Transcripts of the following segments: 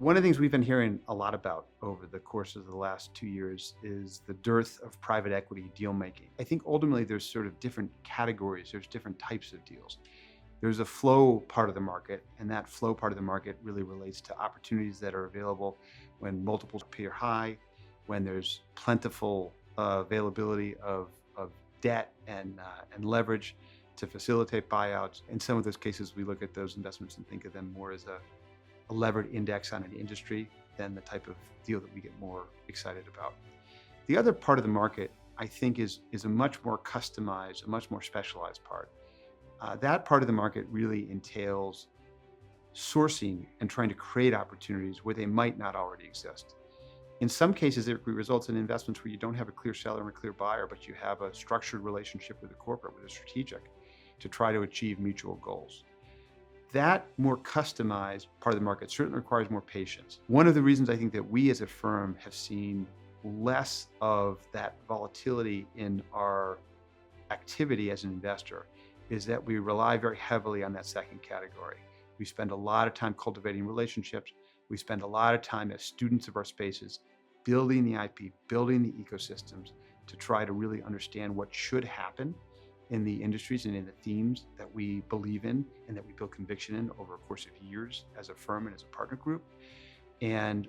One of the things we've been hearing a lot about over the course of the last 2 years is the dearth of private equity deal making. I think ultimately there's sort of different categories, there's different types of deals. There's a flow part of the market, and that flow part of the market really relates to opportunities that are available when multiples appear high, when there's plentiful availability of debt and leverage to facilitate buyouts. In some of those cases, we look at those investments and think of them more as a levered index on an industry than the type of deal that we get more excited about. The other part of the market, I think, is a much more customized, a much more specialized part. That part of the market really entails sourcing and trying to create opportunities where they might not already exist. In some cases, it results in investments where you don't have a clear seller and a clear buyer, but you have a structured relationship with a corporate, with a strategic, to try to achieve mutual goals. That more customized part of the market certainly requires more patience. One of the reasons I think that we as a firm have seen less of that volatility in our activity as an investor is that we rely very heavily on that second category. We spend a lot of time cultivating relationships. We spend a lot of time as students of our spaces, building the IP, building the ecosystems to try to really understand what should happen in the industries and in the themes that we believe in and that we build conviction in over a course of years as a firm and as a partner group. And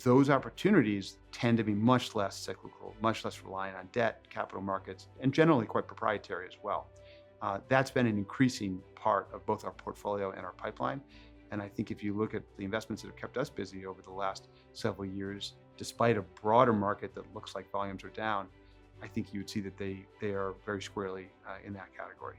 those opportunities tend to be much less cyclical, much less reliant on debt, capital markets, and generally quite proprietary as well. That's been an increasing part of both our portfolio and our pipeline. And I think if you look at the investments that have kept us busy over the last several years, despite a broader market that looks like volumes are down, I think you would see that they are very squarely in that category.